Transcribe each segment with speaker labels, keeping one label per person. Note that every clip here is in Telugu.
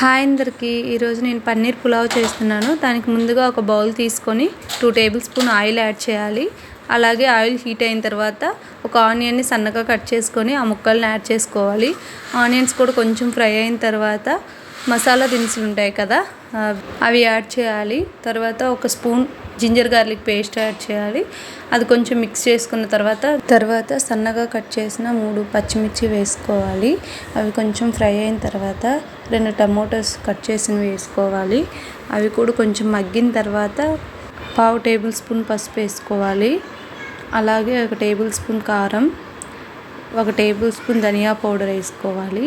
Speaker 1: హాయ్ అందరికీ ఈరోజు నేను పన్నీర్ పులావ్ చేస్తున్నాను. దానికి ముందుగా ఒక బౌల్ తీసుకొని 2 టేబుల్ స్పూన్ ఆయిల్ యాడ్ చేయాలి. అలాగే ఆయిల్ హీట్ అయిన తర్వాత ఒక ఆనియన్ని సన్నగా కట్ చేసుకొని ఆ ముక్కల్ని యాడ్ చేసుకోవాలి. ఆనియన్స్ కూడా కొంచెం ఫ్రై అయిన తర్వాత మసాలా దినుసులు ఉంటాయి కదా, అవి యాడ్ చేయాలి. తర్వాత ఒక spoon ginger garlic paste add చేయాలి. అది కొంచెం మిక్స్ చేసుకున్న తర్వాత సన్నగా కట్ చేసిన 3 పచ్చిమిర్చి వేసుకోవాలి. అవి కొంచెం ఫ్రై అయిన తర్వాత 2 టమోటాస్ కట్ చేసినవి వేసుకోవాలి. అవి కూడా కొంచెం మగ్గిన తర్వాత 1/2 టేబుల్ స్పూన్ పసుపు వేసుకోవాలి. అలాగే 1 టేబుల్ స్పూన్ కారం, 1 టేబుల్ స్పూన్ ధనియా పౌడర్ వేసుకోవాలి.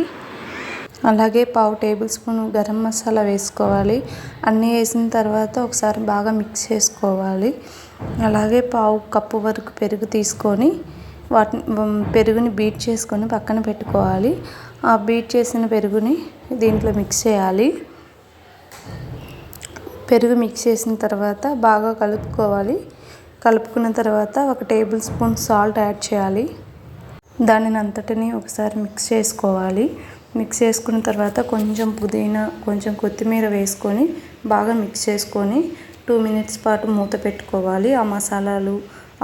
Speaker 1: అలాగే 1/2 టేబుల్ స్పూన్ గరం మసాలా వేసుకోవాలి. అన్నీ వేసిన తర్వాత ఒకసారి బాగా మిక్స్ చేసుకోవాలి. అలాగే 1/2 కప్పు వరకు పెరుగు తీసుకొని పెరుగుని బీట్ చేసుకొని పక్కన పెట్టుకోవాలి. ఆ బీట్ చేసిన పెరుగుని దీంట్లో మిక్స్ చేయాలి. పెరుగు మిక్స్ చేసిన తర్వాత బాగా కలుపుకోవాలి. కలుపుకున్న తర్వాత 1 టేబుల్ స్పూన్ సాల్ట్ యాడ్ చేయాలి. దానిని అంతటిని ఒకసారి మిక్స్ చేసుకోవాలి. మిక్స్ చేసుకున్న తర్వాత కొంచెం పుదీనా, కొంచెం కొత్తిమీర వేసుకొని బాగా మిక్స్ చేసుకొని 2 మినిట్స్ పాటు మూత పెట్టుకోవాలి. ఆ మసాలాలు,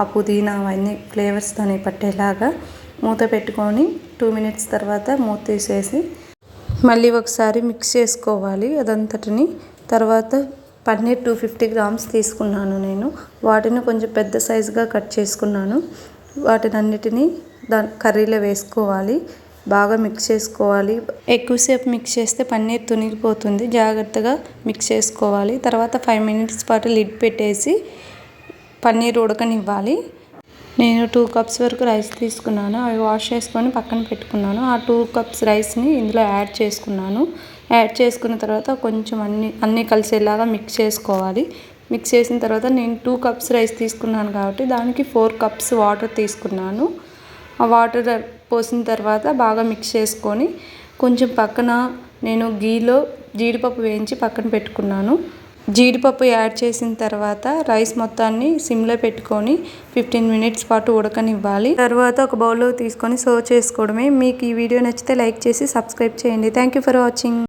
Speaker 1: ఆ పుదీనా అవన్నీ ఫ్లేవర్స్ దాన్ని పట్టేలాగా మూత పెట్టుకొని 2 మినిట్స్ తర్వాత మూత తీసేసి మళ్ళీ ఒకసారి మిక్స్ చేసుకోవాలి అదంతటిని. తర్వాత పన్నీర్ 250 గ్రామ్స్ తీసుకున్నాను నేను. వాటిని కొంచెం పెద్ద సైజుగా కట్ చేసుకున్నాను. వాటిని అన్నిటినీ కర్రీలో వేసుకోవాలి. బాగా మిక్స్ చేసుకోవాలి. ఎక్కువసేపు మిక్స్ చేస్తే పన్నీర్ తునిగిపోతుంది. జాగ్రత్తగా మిక్స్ చేసుకోవాలి. తర్వాత 5 మినిట్స్ పాటు లిడ్ పెట్టేసి పన్నీర్ ఉడకనివ్వాలి. నేను 2 కప్స్ వరకు రైస్ తీసుకున్నాను. అవి వాష్ చేసుకొని పక్కన పెట్టుకున్నాను. ఆ 2 కప్స్ రైస్ని ఇందులో యాడ్ చేసుకున్నాను. యాడ్ చేసుకున్న తర్వాత కొంచెం అన్నీ కలిసేలాగా మిక్స్ చేసుకోవాలి. మిక్స్ చేసిన తర్వాత నేను 2 కప్స్ రైస్ తీసుకున్నాను కాబట్టి దానికి 4 కప్స్ వాటర్ తీసుకున్నాను. ఆ వాటర్ పోసిన తర్వాత బాగా మిక్స్ చేసుకొని కొంచెం పక్కన నేను గీలో జీడిపప్పు వేయించి పక్కన పెట్టుకున్నాను. జీడిపప్పు యాడ్ చేసిన తర్వాత రైస్ మొత్తాన్ని సిమ్లో పెట్టుకొని 15 మినిట్స్ పాటు ఉడకనివ్వాలి. తర్వాత ఒక బౌల్లో తీసుకొని సర్వ్ చేసుకోవడమే. మీకు ఈ వీడియో నచ్చితే లైక్ చేసి సబ్స్క్రైబ్ చేయండి. Thank you for watching.